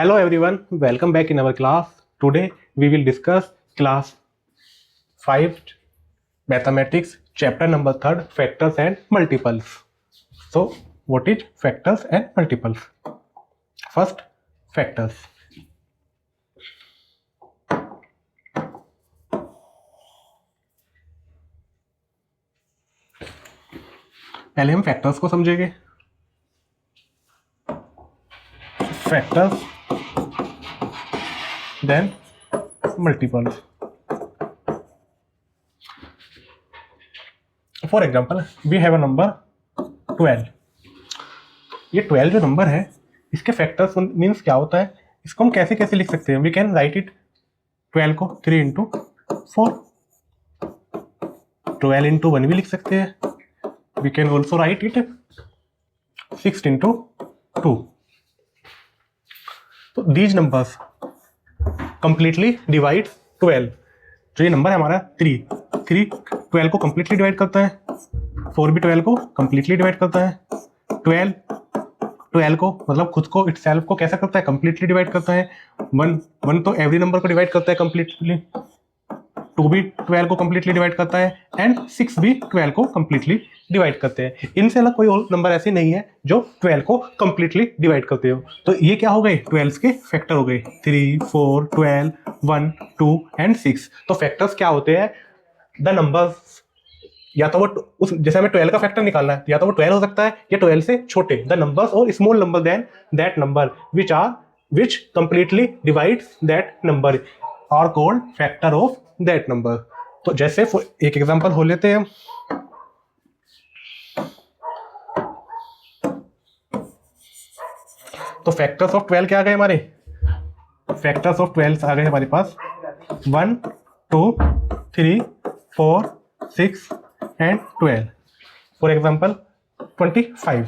Hello everyone, welcome back in our class. Today we will discuss class 5 mathematics chapter number 3 factors and multiples. So what is factors and multiples? First, factors. पहले हम factors को समझेंगे. Factors, then multiples. For example, we have a number 12. ये 12 जो number है इसके factors means क्या होता है, इसको हम कैसे कैसे लिख सकते हैं. वी कैन राइट इट 12 को 3 इंटू 4, 12 इंटू 1 भी लिख सकते हैं. We can also write it 6 into 2. तो दीज नंबर्स कंप्लीटली डिवाइड 12. जो ये नंबर है हमारा 3 12 को कंप्लीटली डिवाइड करता है. 4 भी 12 को कंप्लीटली डिवाइड करता है. 12 को मतलब खुद को इटसेल्फ को कैसा करता है, कंप्लीटली डिवाइड करता है. 1 तो एवरी नंबर को डिवाइड करता है कंप्लीटली. 2 भी 12 को कंप्लीटली डिवाइड करता है एंड 6 भी 12 को कंप्लीटली डिवाइड करते हैं. इनसे अलग कोई और नंबर ऐसे नहीं है जो 12 को कंप्लीटली डिवाइड करते हो. तो ये क्या हो गए, 12 के फैक्टर हो गए. 3, 4, 12, 1, 2 एंड 6. तो फैक्टर्स क्या होते हैं, द नंबर्स, या तो वो उस जैसे हमें 12 का फैक्टर निकालना है या तो वो 12 हो सकता है या 12 से छोटे. The numbers or small number than that number which completely divides that number are called factor of that number. तो जैसे एक एग्जांपल हो लेते हैं. तो फैक्टर्स ऑफ 12 क्या आ गए हमारे, फैक्टर्स ऑफ 12 आ गए हमारे पास 1, 2, 3, 4, 6 एंड 12. For example 25.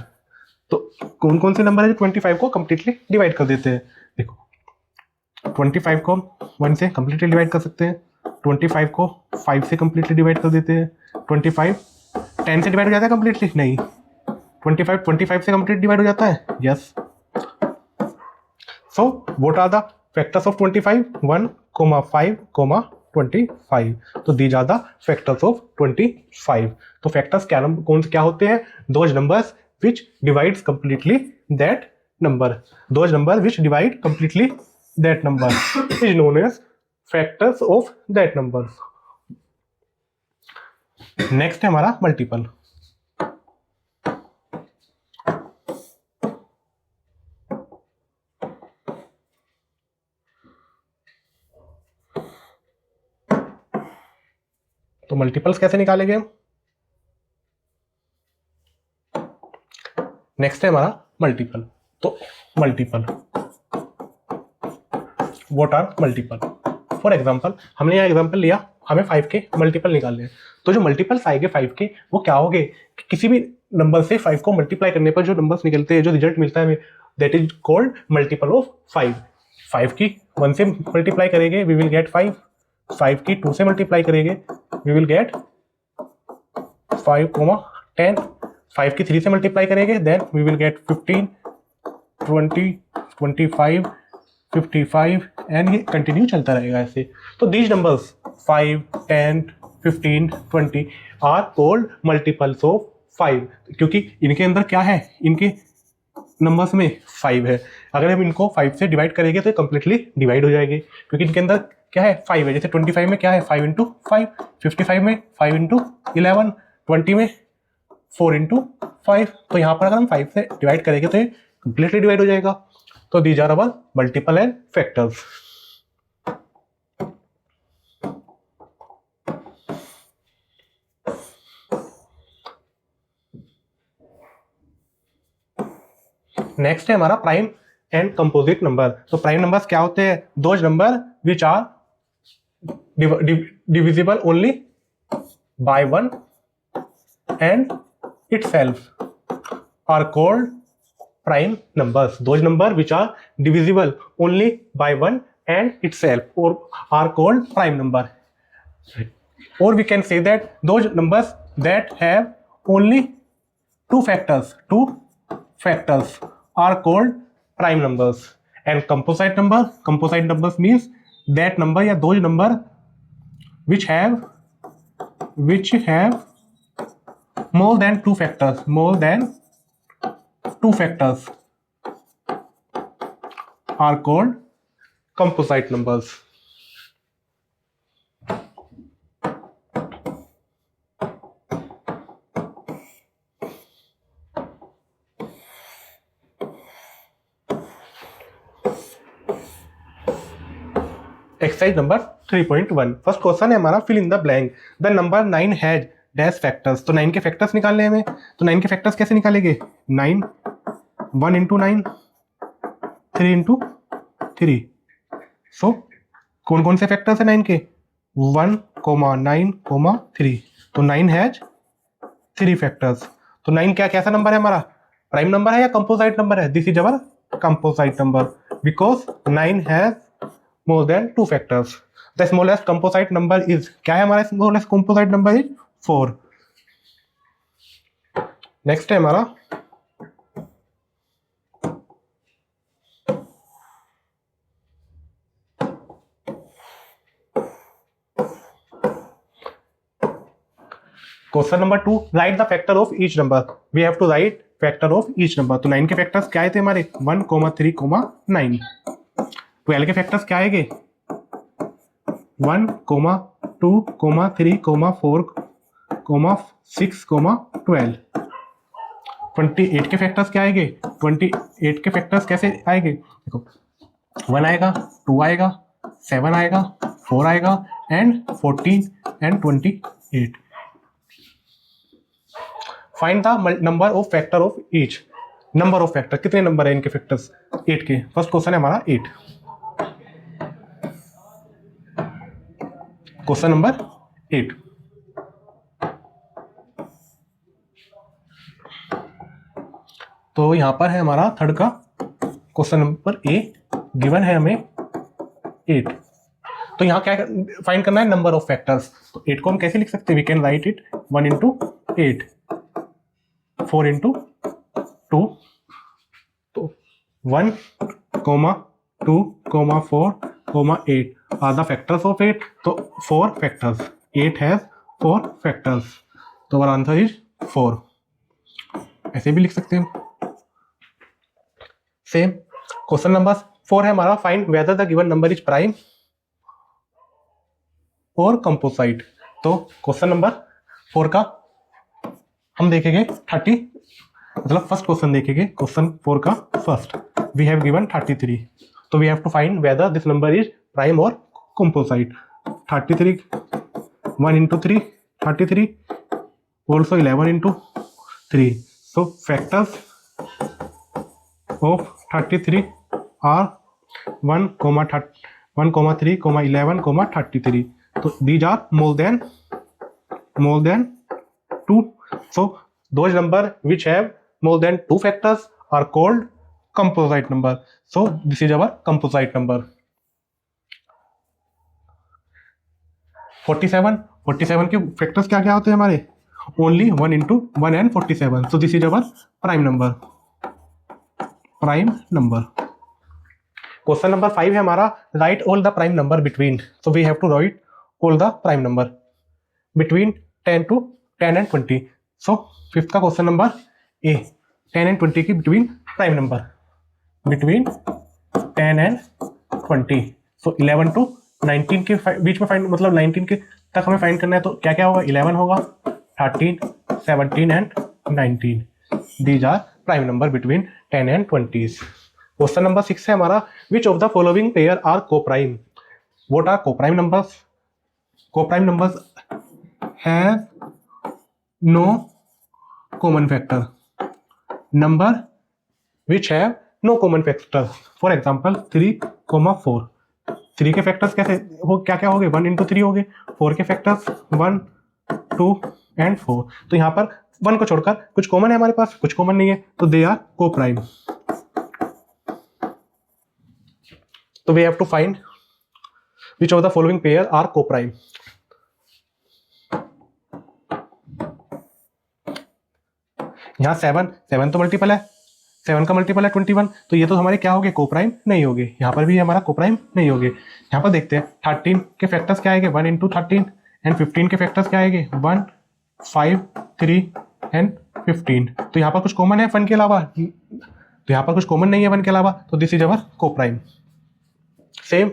तो कौन कौन से नंबर है जो 25 को कंप्लीटली डिवाइड कर देते हैं. देखो 25 को 1 से कंप्लीटली डिवाइड कर सकते हैं. 25 को 5 से कंप्लीटली डिवाइड कर देते हैं. 25 10 से डिवाइड हो जाता है कंप्लीटली, नहीं. 25 से कंप्लीट डिवाइड हो जाता है, yes. So what are the factors of 25? 1, 5, 25. तो these are the factors of 25. तो फैक्टर्स क्या होते हैं, those numbers which divides completely that number. Those number which divide completely that number is known as factors of that number. Next है हमारा multiple. तो multiples कैसे निकालेंगे हम. नेक्स्ट है हमारा मल्टीपल. तो multiple, what are multiple. For example हमने यहाँ एग्जांपल लिया, हमें 5 के मल्टीपल निकालने हैं. तो जो मल्टीपल्स आएंगे 5 के वो क्या होंगे, किसी भी नंबर से 5 को मल्टीप्लाई करने पर जो नंबर्स निकलते हैं, जो रिजल्ट मिलता है हमें, that is called multiple of 5. 5 की 1 से मल्टीप्लाई करेंगे वी विल गेट 5. 5 की 2 से मल्टीप्लाई करेंगे वी विल गेट 5, 10. 5 की 3 से मल्टीप्लाई करेंगे then we will get 15, 20, 25, 55 and ये कंटिन्यू चलता रहेगा ऐसे. तो these numbers 5, 10, 15, 20 are called multiples of 5, क्योंकि इनके अंदर क्या है, इनके नंबर्स में 5 है. अगर हम इनको 5 से डिवाइड करेंगे तो कंप्लीटली डिवाइड हो जाएंगे, क्योंकि इनके अंदर क्या है, 5 है. जैसे 25 में क्या है, 5 इंटू 5. 55 में 5 इंटू 11. 20 में 4 इंटू 5. तो यहाँ पर अगर हम 5 से डिवाइड करेंगे तो ये कंप्लीटली डिवाइड हो जाएगा. तो these are our multiple and factors. Next है हमारा प्राइम एंड कंपोजिट नंबर. तो प्राइम नंबर्स क्या होते हैं, those number which are divisible only by 1 and itself are called prime numbers. Those numbers which are divisible only by 1 and itself or are called prime number. Or we can say that those numbers that have only two factors are called prime numbers. And composite numbers means that number या those number which have more than two factors are called composite numbers. Exercise number 3.1 first question है हमारा, fill in the blank the number 9 has dash factors. तो 9 के factors निकालने हैं हमें, तो 9 के फैक्टर्स कैसे निकालेंगे? 9 1 इंटू 9 3 इंटू 3। सो कौन कौन से फैक्टर्स है 9 के? 1, 9, 3। तो 9 हैज 3 फैक्टर्स। तो 9 क्या कैसा नंबर है हमारा? प्राइम नंबर है या कंपोजिट नंबर है? This is our composite number because 9 has more than 2 factors. The smallest composite number is, क्या है हमारा smallest composite number is 4. Next है हमारा question number 2, write the factor of each number. We have to write factor of each number. तो 9 के factors क्या थे हमारे? 1, 3, 9। 12 के फैक्टर्स क्या आएंगे? 1, 2, 3, 4, 6, 12। 28 के फैक्टर्स क्या आएंगे? 28 के फैक्टर्स कैसे आएंगे? देखो 1 आएगा, 2 आएगा, 7 आएगा, 4 आएगा and 14 and 28। Find the number of factor of each. Number of factor, कितने नंबर है इनके फैक्टर्स? 8 के। फर्स्ट क्वेश्चन है हमारा 8। क्वेश्चन नंबर 8, तो यहां पर है हमारा थर्ड का क्वेश्चन नंबर ए, गिवन है हमें 8। तो यहां क्या फाइंड करना है? Number of factors. तो 8 को हम कैसे लिख सकते हैं? We can write it 1 into 8, 4 into 2। तो 1, 2, 4, 8 are the factors of 8. तो 4 factors. 8 has 4 factors. तो our answer is 4. ऐसे भी लिख सकते हैं सेम। क्वेश्चन नंबर 4 है हमारा, find whether the given number is prime और कंपोजिट। तो क्वेश्चन नंबर 4 का हम देखेंगे 30, मतलब फर्स्ट क्वेश्चन देखेंगे क्वेश्चन 4 का फर्स्ट। वी हैव गिवन 33, तो we have to find whether this number is prime or composite. 33, 1 into 3, 33, also 11 into 3. So factors of 33 are 1, 3, 11, 33. So these are more than 2. So those number which have more than 2 factors are called composite number. So this is our composite number. 47 के factors क्या क्या होते हैं हमारे? Only 1 into 1 and 47. So this is our prime number. Question number 5 है हमारा, write all the prime number between. So we have to write all the prime number between 10 and 20. So fifth का question number A, 10 and 20 की between prime number between 10 and 20. So 11 to 19 के बीच में find, मतलब 19 के तक हमें find करना है। तो क्या क्या होगा? 11 होगा, 13, 17 and 19. These are prime number between 10 and 20. Question number 6 है हमारा, which of the following pair are coprime. What are coprime numbers? Coprime numbers have no common factor. Number which have no common factor, for example 3, 4. 3 के factors कैसे हो, क्या क्या हो गए? 1 into 3 हो गए। 4 के फैक्टर्स 1, 2 एंड 4. तो यहाँ पर 1 को छोड़कर कुछ कॉमन है हमारे पास? कुछ कॉमन नहीं है, तो दे आर कोप्राइम. तो we have to find which of the following pair are coprime. यहाँ 7 तो मल्टीपल है, 7 का मल्टीपल है 21, तो ये तो हमारे क्या हो गए, कोप्राइम नहीं हो गए। यहाँ पर भी हमारा कोप्राइम नहीं हो गए। यहाँ पर देखते हैं 13 के फैक्टर्स क्या आएंगे, 1 इंटू 13, एंड 15 के फैक्टर्स क्या आएंगे, 1, 5, 3 एंड 15। तो यहाँ पर कुछ कॉमन है 1 के अलावा, तो यहाँ पर कुछ कॉमन नहीं है 1 के अलावा, तो this is our coprime. Same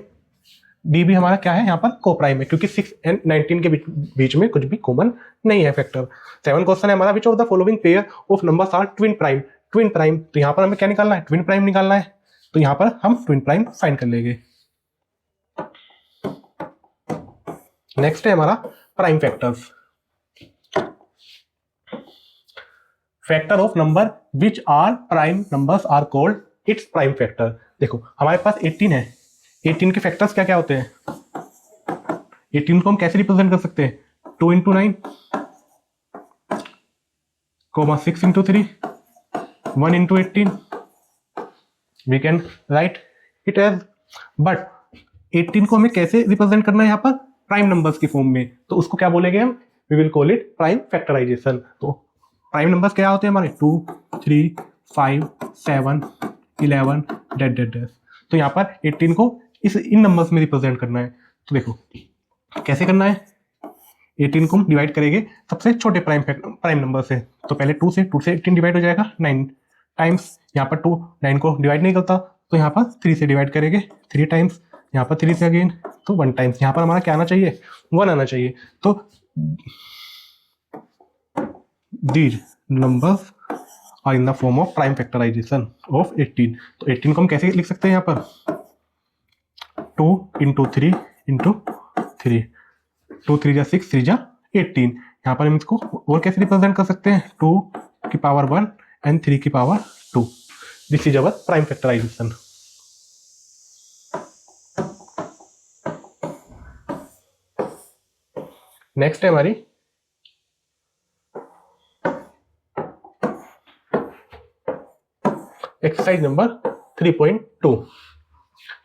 D भी हमारा क्या है, यहाँ पर कोप्राइम है, क्योंकि 6 एंड 19 के बीच में कुछ भी कॉमन नहीं है फैक्टर। 7 क्वेश्चन है हमारा, which of the following pair of numbers are twin prime. Twin prime, तो यहाँ पर हमें क्या निकालना है, ट्विन प्राइम निकालना है। तो यहाँ पर हम ट्विन प्राइम फाइंड कर लेंगे। नेक्स्ट है हमारा prime factors. Factor of number which are prime numbers are called its prime factor. देखो हमारे पास 18 है, 18 के फैक्टर्स क्या क्या होते हैं, 18 को हम कैसे रिप्रेजेंट कर सकते हैं, 2 into 9, 6 into 3, 1 into 18, we can write it as. But 18 को हमें कैसे रिप्रेजेंट करना है यहाँ पर, प्राइम नंबर्स की फॉर्म में, तो उसको क्या बोलेंगे हम, we will call it prime factorisation. तो प्राइम नंबर्स क्या होते हैं हमारे, 2, 3, 5, 7, 11 डेट डेट डेट। तो यहाँ पर 18 को इन नंबर्स में रिप्रेजेंट करना है। तो देखो कैसे करना है, 18 को हम डिवाइड करेंगे सबसे छोटे प्राइम नंबर से। तो पहले 2 से 18 डिवाइड हो जाएगा 9 टाइम्स, यहाँ पर 2 9 को डिवाइड नहीं करता, तो यहाँ पर 3 से डिवाइड करेंगे 3 टाइम्स, यहाँ पर 3 से अगेन तो 1 टाइम्स। यहाँ पर हमारा क्या आना चाहिए, 1 आना चाहिए। तो these numbers are in the form of prime factorization of 18। तो 18 को हम कैसे लिख सकते हैं यहाँ पर, 2 इंटू 3 इंटू 3, 2 3 जा 6, 3 जा 18। यहाँ पर हम इसको और कैसे रिप्रेजेंट कर सकते हैं, 2 की पावर 1 एंड 3 की power 2। This is our prime factorisation. Next है हमारी एक्सरसाइज नंबर 3.2।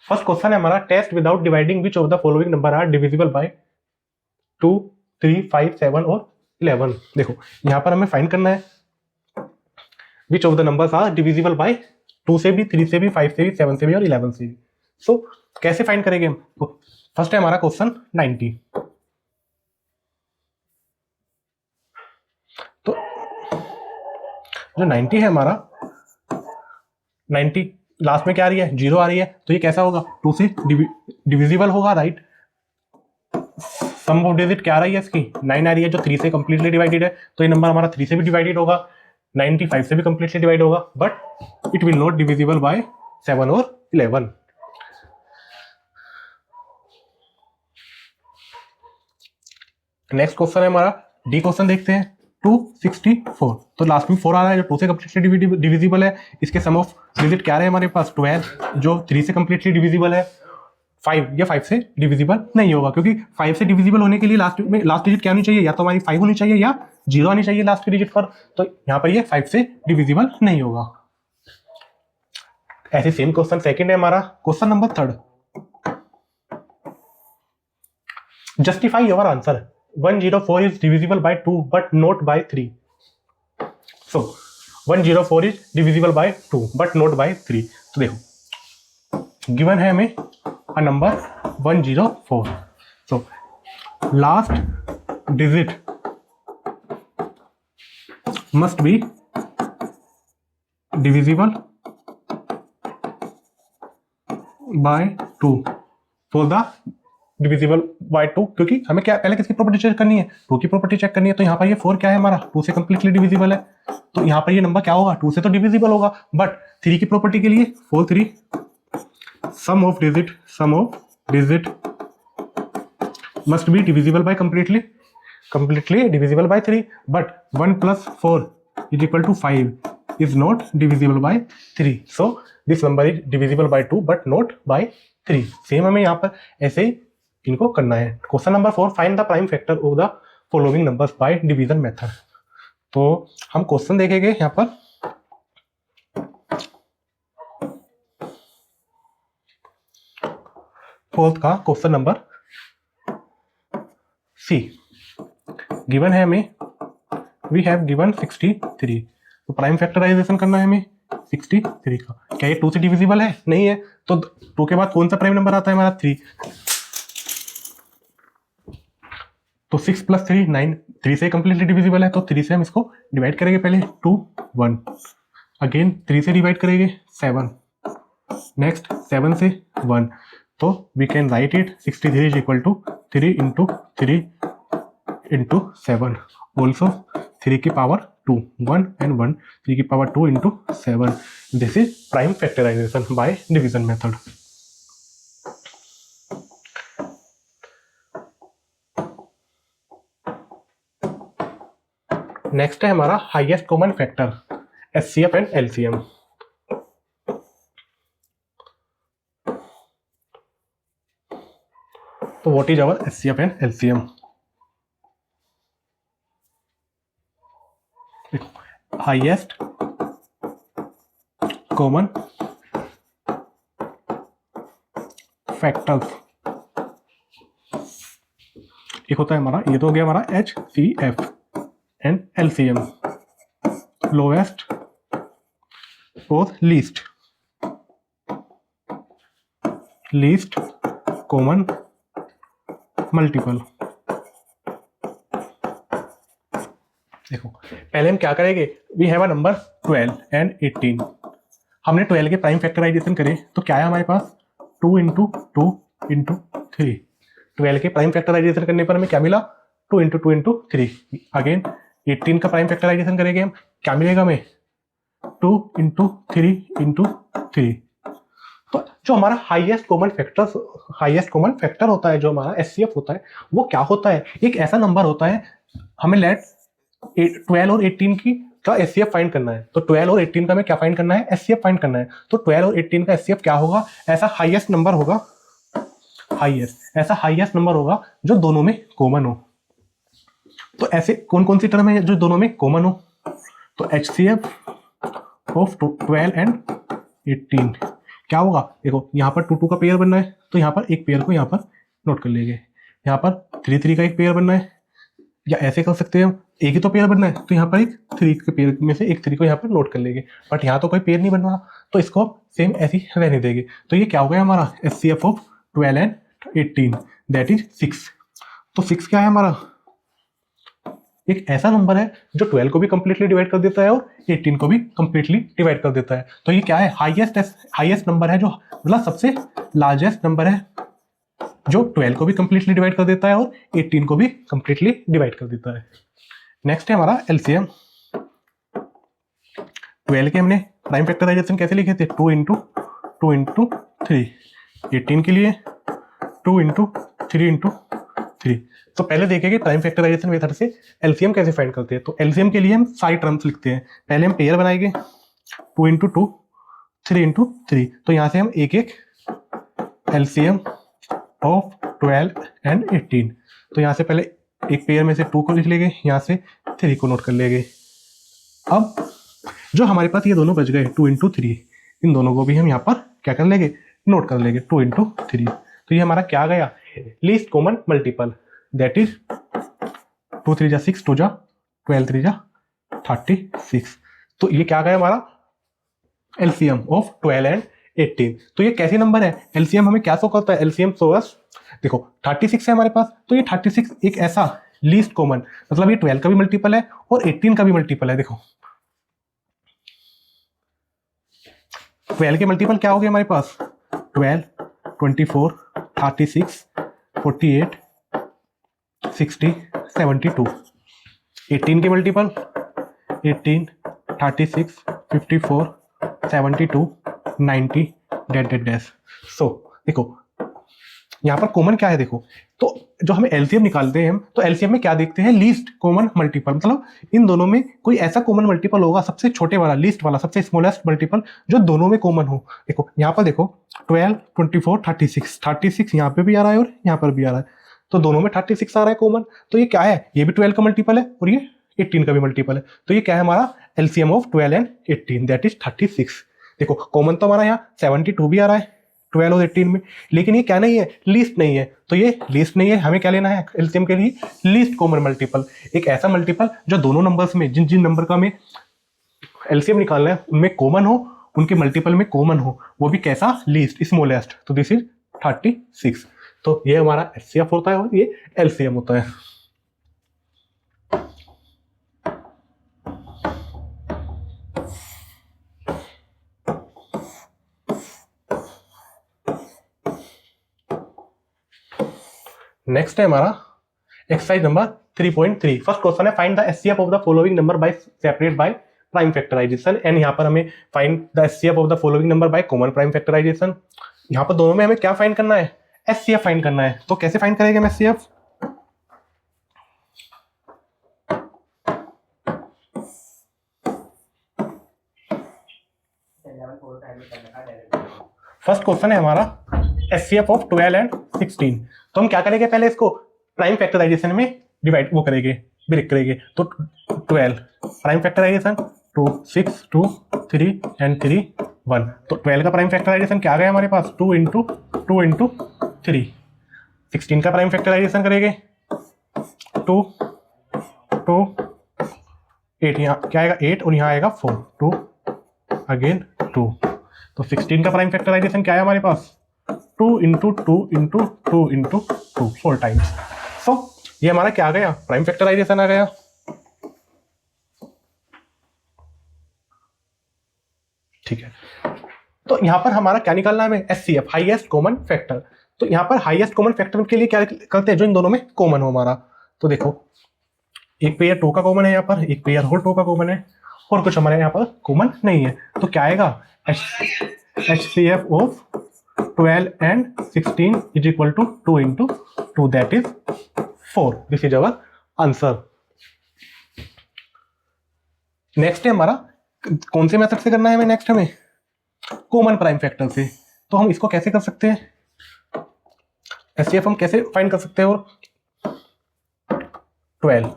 फर्स्ट क्वेश्चन है हमारा, test without dividing which of the following number are divisible by 2, 3, 5, 7 और 11। देखो यहाँ पर हमें फाइंड करना है which of the numbers are divisible by 2 से भी, 3 से भी, 5 से भी, 7 से भी और 11 से भी। सो कैसे फाइंड करेंगे हम, तो फर्स्ट है हमारा क्वेश्चन 90। तो जो 90 है हमारा, 90 लास्ट में क्या आ रही है, 0 आ रही है, तो ये कैसा होगा, 2 से डिविजिबल होगा, राइट। सम ऑफ डिजिट क्या आ रही है इसकी, 9 आ रही है, जो 3 से कंप्लीटली डिवाइडेड है, तो ये नंबर हमारा 3 से भी डिवाइडेड होगा, 95 से भी कंप्लीटली डिवाइड होगा, but it will not divisible bye 7 और 11। नेक्स्ट क्वेश्चन है हमारा डी क्वेश्चन, देखते हैं 264। तो लास्ट में 4 आ रहा है, जो 2 से कंप्लीटली डिविजिबल है। इसके सम ऑफ डिजिट क्या रहे हमारे पास, 12, जो 3 से कंप्लीटली डिविजिबल है। 5, ये 5 से डिविजिबल नहीं होगा, क्योंकि 5 से डिविजिबल होने के लिए लास्ट डिजिट क्या होनी चाहिए, या तो हमारी 5 होनी चाहिए या 0 आनी चाहिए लास्ट की डिजिट पर। तो यहाँ पर ये 5 से डिविजिबल नहीं होगा। ऐसे सेम क्वेश्चन सेकंड है हमारा, question number 3। Justify your answer, 104 is divisible by 2 but not by 3। So 104 is divisible by 2 but not by 3। तो देखो गिवन है हमें a number 104। So last digit must be divisible by 2 for the divisible by 2, क्योंकि हमें क्या पहले किसकी property check करनी है, 2 की प्रॉपर्टी चेक करनी है। तो यहाँ पर ये 4 क्या है हमारा, 2 से कंप्लीटली डिविजिबल है, तो यहाँ पर ये नंबर क्या होगा, 2 से तो डिविजिबल होगा, बट 3 की प्रॉपर्टी के लिए 4 3 sum of digit must be divisible by completely divisible by 3, but 1 + 4 = 5 is not divisible by 3। So this number is divisible by 2 but not by 3। Same हमें यहाँ पर ऐसे ही इनको करना है। Question number 4, find the prime factor of the following numbers by division method. तो हम क्वेश्चन देखेंगे यहाँ पर, फोर्थ का क्वेश्चन नंबर सी। गिवन है हमें, वी हैव गिवन 63। तो प्राइम फैक्टराइजेशन करना है हमें, 63 का। क्या ये 2 से डिविजिबल है? नहीं है। तो 2 के बाद कौन सा प्राइम नंबर आता है हमारा? 3। तो 6 + 3 9, 3 से कंप्लीटली डिविजिबल है, तो 3 से हम इसको डिवाइड करेंगे। पहले 2 1, अगेन 3 से डिवाइड करेंगे 7, नेक्स्ट 7 से 1, तो we can write it 63 is equal to 3 into 3 into 7, also 3 की पावर 2, 1 and 1, 3 की power 2 into 7। This is prime factorization by division method. Next है हमारा highest common factor, HCF and LCM. तो what is our HCF and LCM? Highest common factors, एक होता है हमारा, ये तो हो गया हमारा एचसीएफ एंड एलसीएम, लोएस्ट और लीस्ट कॉमन मल्टीपल। देखो पहले हम क्या करेंगे, we have a number 12 and 18। हमने 12 के प्राइम फैक्टराइजेशन करे तो क्या है हमारे पास? 2 इंटू 2 इंटू 3। 12 के प्राइम फैक्टराइजेशन करने पर हमें क्या मिला? 2 इंटू 2 इंटू 3। अगेन 18 का प्राइम फैक्टराइजेशन करेंगे हम, क्या मिलेगा हमें? 2 इंटू 3 इंटू 3। तो जो हमारा हाईएस्ट कॉमन फैक्टर होता है, जो हमारा एचसीएफ होता है, वो क्या होता है? एक ऐसा नंबर होता है, हमें लेट 12 और 18 की का एचसीएफ फाइंड करना है। तो 12 और 18 का हमें क्या फाइंड करना है? एचसीएफ फाइंड करना है। तो 12 और 18 का एचसीएफ क्या होगा? ऐसा हाईएस्ट नंबर होगा, ऐसा हाईएस्ट नंबर होगा जो दोनों में कॉमन हो। तो ऐसे कौन कौन सी टर्म है जो दोनों में कॉमन हो? तो एचसीएफ ऑफ 12 एंड 18 क्या होगा? देखो यहाँ पर 2 2 का पेयर बनना है, तो यहाँ पर एक पेयर को यहाँ पर नोट कर लेंगे। यहाँ पर 3 3 का एक पेयर बनना है, या ऐसे कर सकते हैं हम, एक ही तो पेयर बनना है, तो यहाँ पर एक 3 के पेयर में से एक 3 को यहाँ पर नोट कर लेंगे। बट यहाँ तो कोई पेयर नहीं बन रहा, तो इसको सेम ऐसी रहने देंगे। तो ये क्या हो गया हमारा? HCF of 12 and 18 that is 6। तो 6 क्या है हमारा? एक ऐसा नंबर है जो 12 को भी कंप्लीटली डिवाइड कर देता है और 18 को भी कंप्लीटली डिवाइड कर देता है। तो ये क्या है? हाईएस्ट नंबर है, जो मतलब सबसे लार्जेस्ट नंबर है, जो 12 को भी कंप्लीटली डिवाइड कर देता है और 18 को भी कंप्लीटली डिवाइड कर देता है। नेक्स्ट है हमारा एलसीएम। 12 के हमने प्राइम फैक्टराइजेशन कैसे लिखे थे? 2 इंटू 2 इंटू 3। 18 के लिए 2 इंटू 3 इंटू 3। तो पहले देखेंगे प्राइम फैक्टराइजेशन मेथड से एलसीएम कैसे फाइंड करते हैं। तो एलसीएम के लिए हम सारी टर्म्स लिखते हैं। पहले हम पेयर बनाएंगे, 2 इंटू 2 3 इंटू 3। तो यहाँ से हम एक एक एलसीएम ऑफ 12 एंड 18। तो यहाँ से पहले एक पेयर में से 2 को लिख लेंगे, यहाँ से 3 को नोट कर लेंगे। अब जो हमारे पास ये दोनों बच गए 2 इंटू 3, इन दोनों को भी हम यहाँ पर क्या कर लेंगे? नोट कर लेंगे 2 इंटू 3। तो ये हमारा क्या गया? Least common multiple, that is 2 3 जा 6, 2 जा 12, 3 जा 36। तो ये क्या गया हमारा? LCM of 12 and 18। तो ये कैसे नंबर है? एलसीएम हमें क्या शो करता है? एलसीएम शो अस, देखो 36 है हमारे पास, तो ये 36 एक ऐसा लीस्ट कॉमन, मतलब ये 12 का भी मल्टीपल है और 18 का भी मल्टीपल है। देखो 12 के मल्टीपल क्या हो गए हमारे पास? 12, 24, 36, 48, 60, 72। 18 के मल्टीपल 18, 36, 54, 72, 90 डैश। सो देखो यहाँ पर कॉमन क्या है? देखो तो जो हमें एलसीएम निकालते हैं हम, तो एलसीएम में क्या देखते हैं? लीस्ट कॉमन मल्टीपल, मतलब इन दोनों में कोई ऐसा कॉमन मल्टीपल होगा, सबसे छोटे वाला, लीस्ट वाला, सबसे स्मॉलेस्ट मल्टीपल जो दोनों में कॉमन हो। देखो यहाँ पर देखो 12, 24, 36 यहाँ पे भी आ रहा है और यहाँ पर भी आ रहा है, तो दोनों में 36 आ रहा है कॉमन। तो ये क्या है? ये भी 12 का मल्टीपल है और ये 18 का भी मल्टीपल है। तो ये क्या है हमारा? LCM of 12 and 18 that is 36। देखो कॉमन तो हमारा यहाँ 72 भी आ रहा है 12 और 18 में, लेकिन ये क्या नहीं है? लीस्ट नहीं है। तो ये लीस्ट नहीं है, हमें क्या लेना है एलसीएम के लिए? लीस्ट कॉमन मल्टीपल, एक ऐसा मल्टीपल जो दोनों नंबर्स में, जिन जिन नंबर का हमें एलसीएम निकालना है, उनमें कॉमन हो, उनके मल्टीपल में कॉमन हो, वो भी कैसा, लीस्ट, स्मॉलेस्ट। तो दिस इज 36। तो ये हमारा एचसीएफ होता है और ये एलसीएम होता है। नेक्स्ट है हमारा एक्सरसाइज नंबर 3.3। फर्स्ट क्वेश्चन है find the HCF of the following number by separate by prime factorization. And यहाँ पर हमें find the HCF of the following number by common prime factorization. यहाँ पर दोनों में हमें क्या फाइंड करना है, एचसीएफ फाइंड करना है। तो कैसे फाइंड करेंगे हम एचसीएफ, फर्स्ट क्वेश्चन है हमारा एचसीएफ ऑफ 12 एंड 16। तो हम क्या करेंगे, पहले इसको प्राइम फैक्टराइजेशन में डिवाइड वो करेंगे, ब्रेक करेंगे। तो 12 प्राइम फैक्टराइजेशन 2 6 2 3 एंड 3 1। तो 12 का प्राइम फैक्टराइजेशन क्या आ गया हमारे पास, 2 इंटू 3। 16 का प्राइम फैक्टराइजेशन करेंगे 2 2 8, यहाँ क्या आएगा 8 और यहाँ आएगा 4, 2 अगेन 2। तो 16 का प्राइम फैक्टराइजेशन क्या है हमारे पास, 2 इंटू 2 इंटू 2 इंटू 2, 4 टाइम्स। सो ये हमारा क्या आ गया, प्राइम फैक्टराइजेशन आ गया। ठीक है, तो यहां पर हमारा क्या निकालना है हमें, एचसीएफ, हाईएस्ट कॉमन फैक्टर। तो यहां पर हाईएस्ट कॉमन फैक्टर के लिए क्या करते हैं, जो इन दोनों में कॉमन हो हमारा। तो देखो एक पेयर 2 का कॉमन है यहाँ पर, एक पेयर और 2 का कॉमन है, और कुछ हमारे यहाँ पर कॉमन नहीं है। तो क्या आएगा, HCF of 12 and 16 is equal to 2 into 2, that is 4। This is our answer. Next है हमारा, कौन से मेथड से करना है हमें, नेक्स्ट हमें कॉमन प्राइम फैक्टर से। तो हम इसको कैसे कर सकते हैं, एचसीएफ हम कैसे फाइंड कर सकते हैं, और 12,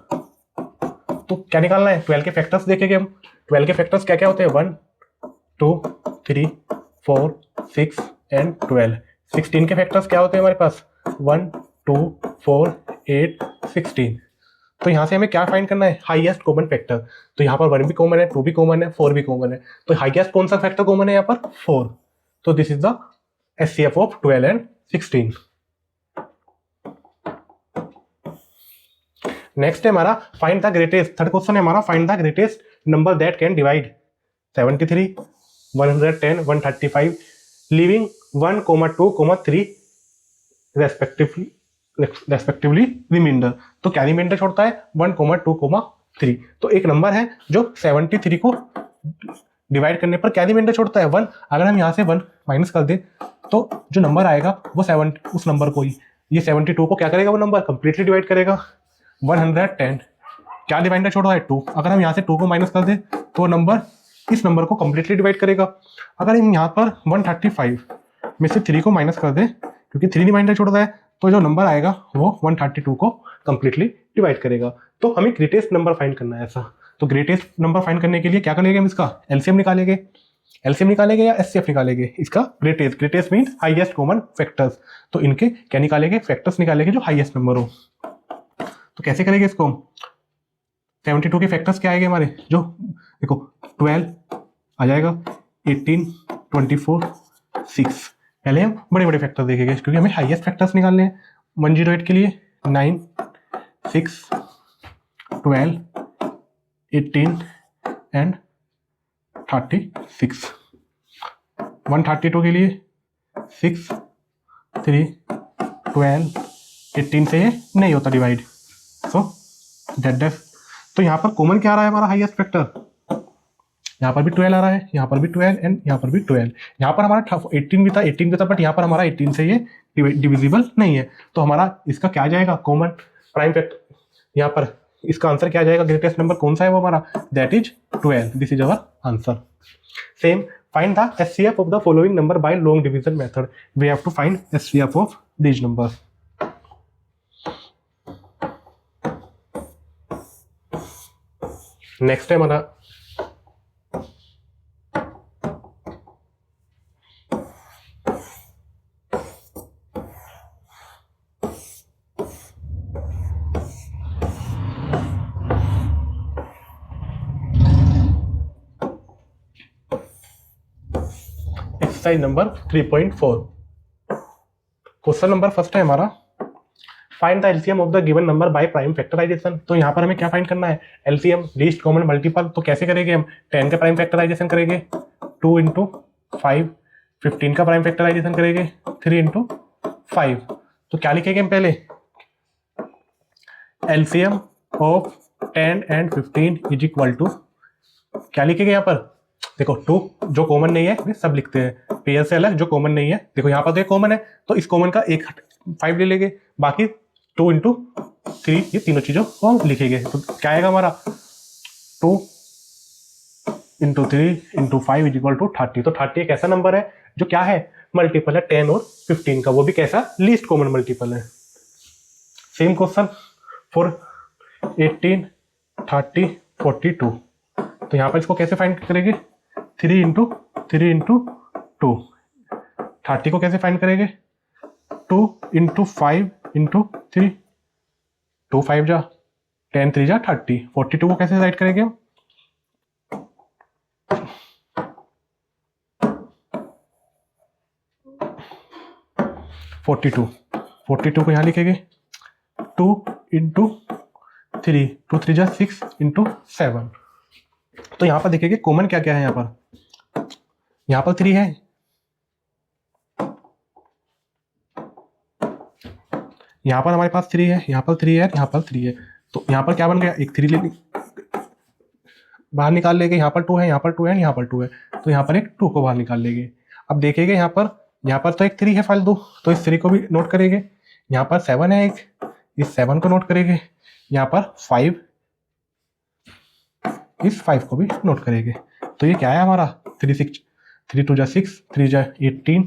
तो क्या निकालना है, 12 के फैक्टर्स देखेंगे हम। 12 के फैक्टर्स क्या क्या होते हैं, 1 2 3 4 6 एंड 12। 16 के फैक्टर्स क्या होते हैं हमारे पास, 1 2 4 8 16। तो यहाँ से हमें क्या फाइंड करना है, हाईएस्ट कॉमन फैक्टर। तो यहाँ पर 1 भी कॉमन है, 2 भी कॉमन है, 4 भी कॉमन है। तो हाईएस्ट कौन सा फैक्टर कॉमन है यहाँ पर, 4। तो this is the HCF of 12 and 16। Next है हमारा find the greatest, third question है हमारा find the greatest number that can divide 73 110 135 leaving 1 2 3 respectively reminder. तो क्या रिमाइंडर छोड़ता है, 1 2 3। तो एक नंबर है जो 73 को डिवाइड करने पर क्या रिमाइंडर छोड़ता है, 1। अगर हम यहाँ से 1 माइनस कर दें तो जो नंबर आएगा वो 7, उस नंबर को ही, ये 72 को क्या करेगा, वो नंबर कंप्लीटली डिवाइड करेगा। 110 क्या रिमाइंडर छोड़ रहा है, 2। अगर हम यहाँ से 2 को माइनस कर दें तो नंबर इस नंबर को कंप्लीटली डिवाइड करेगा। अगर हम यहाँ पर 135 में से 3 को माइनस कर दें, क्योंकि 3 रिमाइंडर छोड़ रहा है, तो जो नंबर आएगा वो 132 को कंप्लीटली डिवाइड करेगा। तो हमें ग्रेटेस्ट नंबर फाइंड करना है ऐसा। तो ग्रेटेस्ट नंबर फाइंड करने के लिए क्या करेंगे हम, इसका एलसीएम निकालेंगे। एलसीएम निकालेंगे या एचसीएफ निकालेंगे, इसका greatest, greatest means highest common factors. तो इनके क्या निकालेंगे, फैक्टर्स निकालेंगे जो हाईएस्ट नंबर हो। तो कैसे करेंगे इसको, 72 के फैक्टर्स क्या आएंगे हमारे, जो देखो 12 आ जाएगा, 18 24 6। पहले हम बड़े बड़े फैक्टर देखेंगे क्योंकि हमें हाईएस्ट फैक्टर्स निकालने हैं। 108 के लिए 9 6 12 18 एंड 36। 132 के लिए 6 3 12 18 से ये नहीं होता डिवाइड, सो दैट। तो यहाँ पर कॉमन क्या आ रहा है हमारा हाईएस्ट फैक्टर, यहाँ पर भी 12 आ रहा है, यहाँ पर भी 12 एंड यहाँ पर भी 12। यहाँ पर हमारा 18 भी था, बट यहाँ पर हमारा 18 से ये डिविजिबल नहीं है। तो हमारा इसका क्या आ जाएगा, कॉमन प्राइम फैक्टर, यहाँ पर इसका आंसर क्या आ जाएगा, ग्रेटेस्ट नंबर कौन सा है वो हमारा, that is 12। This is our answer. Same find the HCF of the following number by long division method. We have to find HCF of these numbers. Next है हमारा exercise number 3.4। Question number first है हमारा, find the LCM of the given number by prime factorisation. तो यहाँ पर हमें क्या find करना है, एलसीएम लीस्ट कॉमन मल्टीपल। तो कैसे करेंगे हम, 10 का प्राइम फैक्टराइजेशन करेंगे 2 इंटू 5, 15 का प्राइम फैक्टराइजेशन करेंगे 3 इंटू 5। तो क्या लिखेंगे हम पहले, LCM of 10 and 15 is equal to, क्या लिखेंगे यहाँ पर, देखो 2 जो कॉमन नहीं है वे सब लिखते हैं, पेयर से अलग जो कॉमन नहीं है, देखो यहाँ पर तो ये कॉमन है तो इस कॉमन का एक 5 ले लेंगे, बाकी 2 इंटू 3 ये तीनों चीजों को हम लिखेंगे। तो क्या आएगा हमारा 2 into 3 into 5 is equal to 30। तो 30 एक ऐसा नंबर है जो क्या है, मल्टीपल है 10 और 15 का, वो भी कैसा, लीस्ट कॉमन मल्टीपल है। Same question for 18, 30, 42। तो यहाँ पर इसको कैसे फाइंड करेंगे, 3 इंटू 2। 30 को कैसे फाइंड करेंगे, 2 इंटू 5 इंटू 3, 2 5 जा 10 3 जा 30। 42 को कैसे राइट करेंगे हम, 42 को यहाँ लिखेंगे 2 इंटू 3, 2 3 जा 6 इंटू 7। तो यहाँ पर देखेंगे कॉमन क्या क्या है, यहाँ पर 3 है, यहाँ पर हमारे पास 3 है, यहाँ पर 3 है, यहाँ पर 3 है। तो यहाँ पर क्या बन गया, एक 3 ले बाहर निकाल लेंगे, यहाँ पर 2 है, यहाँ पर 2 है, यहाँ पर 2 है, तो यहाँ पर एक 2 को बाहर निकाल लेंगे। अब देखेंगे यहाँ पर तो एक 3 है फालतू, तो इस 3 को भी नोट करेंगे। यहाँ पर 7 है एक, इस 7 को नोट करेंगे। यहाँ पर 5, इस 5 को भी नोट करेंगे। तो ये क्या है हमारा, 3 2 जा 6, 3 जा 18,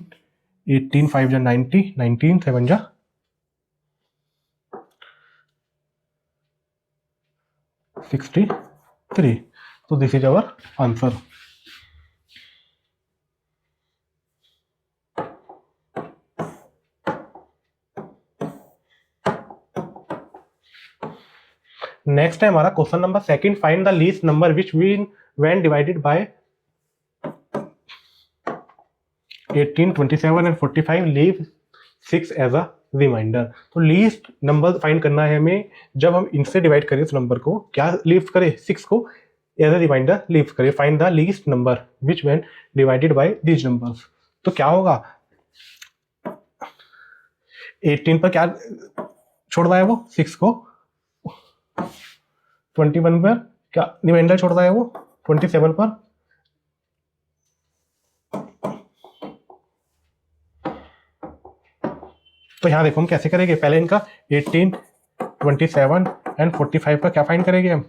18 5 जा 90, 19 7 जा 63। तो this is our answer. Next है हमारा question number second, find the least number which when divided by 18, 27 and 45 leave 6 as a reminder. तो लीस्ट नंबर फाइंड करना है हमें, जब हम इनसे डिवाइड करें उस नंबर को, क्या लीव करें, 6 को एज अ रिमाइंडर लीव करें। Find the least number which when divided bye these numbers. तो क्या होगा, 18 पर क्या छोड़ रहा है वो, 6 को, 21 पर क्या रिमाइंडर छोड़ रहा है वो, 27 पर, तो यहां देखो हम कैसे करेंगे, पहले इनका 18, 27 एंड 45 का क्या फाइंड करेंगे हम,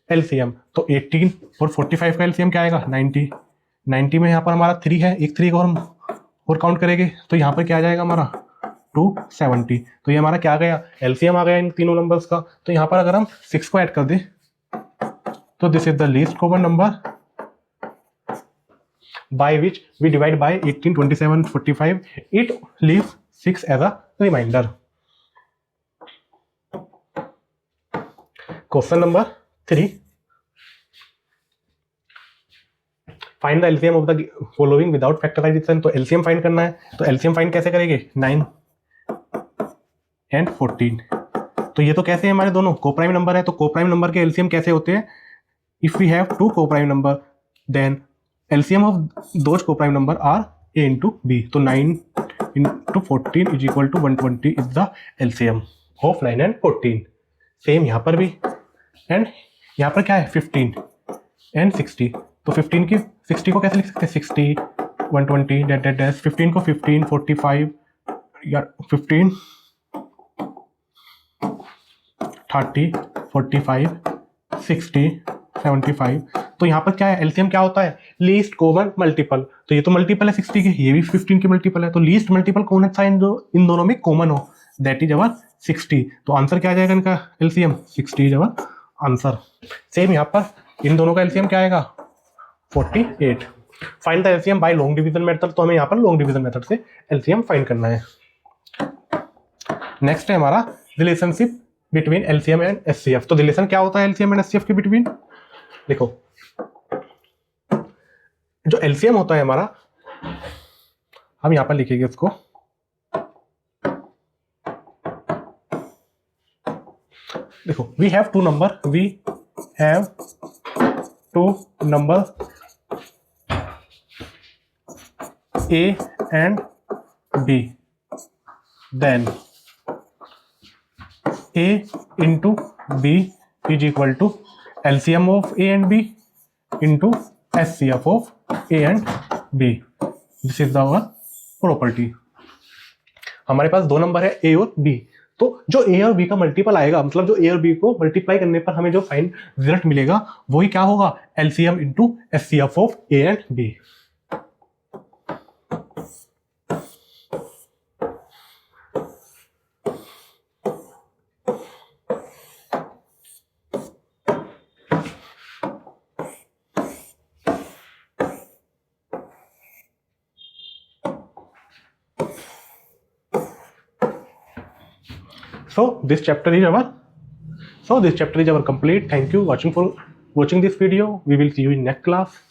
एलसीएम। तो 18 और 45 का एलसीएम क्या आएगा, 90। 90 में यहाँ पर हमारा 3 है, एक 3 को हम और काउंट करेंगे, तो यहाँ पर क्या आ जाएगा हमारा 270। तो ये हमारा क्या आ गया, एलसीएम आ गया इन तीनों नंबर्स का। तो यहाँ पर अगर हम 6 को ऐड कर दें तो this is the least common number by which we divide by 18, 27, 45, it leaves 6 as a reminder. Question number 3, find the LCM of the following without factorisation. तो एलसीएम फाइंड करना है, तो एलसीएम फाइंड कैसे करेंगे, 9 एंड 14। तो ये तो कैसे है, हमारे दोनों कोप्राइम नंबर है, तो कोप्राइम नंबर के एलसीएम कैसे होते हैं, if we have 2 coprime number then LCM of those coprime number are a into B. तो 9 into 14 is equal to 120 is the LCM of 9 and 14। Same यहाँ पर भी, एंड यहाँ पर क्या है 15 एंड 60। तो 60 को कैसे लिख सकते हैं, 60 120 डैश 15 को 15 45 या 15 30 45 60 75। तो यहाँ पर क्या है, एलसीएम क्या होता है, लीस्ट कॉमन मल्टीपल। तो ये तो मल्टीपल है 60 के, ये भी 15 के मल्टीपल है, तो लीस्ट मल्टीपल कौन सा इन दोनों में कॉमन हो, दैट इज अवर 60। तो आंसर क्या आ जाएगा इनका, LCM 60 is our answer. Same यहाँ पर इन दोनों का एलसीएम क्या आएगा, 48। Find the LCM bye long division method. तो हमें यहाँ पर लॉन्ग डिवीजन मेथड से एलसीएम फाइंड करना है। नेक्स्ट है हमारा relationship between LCM and HCF. तो रिलेशन क्या होता है एलसीएम एंड एचसीएफ के बिटवीन, देखो जो एलसीएम होता है हमारा, हम यहाँ पर लिखेंगे इसको, देखो we have two number, we have two number A and B, then A into B is equal to LCM of A and B into SCF of A and B. This is our property. हमारे पास दो number है A और B, तो जो A और B का multiple आएगा, मतलब जो A और B को मल्टीप्लाई करने पर हमें जो फाइन रिजल्ट मिलेगा वही क्या होगा, LCM into SCF of A and B. So this chapter is our complete. Thank you for watching this video. We will see you in next class.